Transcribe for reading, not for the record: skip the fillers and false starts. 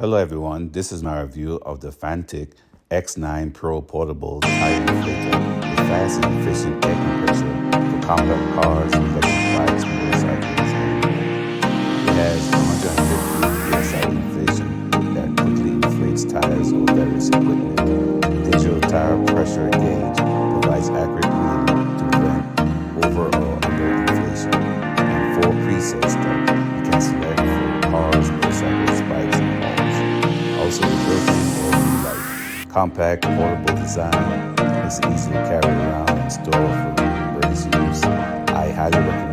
Hello everyone, this is my review of the Fanttik X9 Pro Portable Tire Inflator, a fast and efficient air compressor for compact cars, electric bikes, motorcycles, and more. It has 150 psi inflation that quickly inflates tires or various equipment. Digital tire pressure gauge provides accurate reading to prevent over or under inflation, and 4 presets that you can select for cars, motorcycles, bikes, and more. Also, the built-in LED light. Compact, portable design makes it easy to carry around and store for emergency use. I highly recommend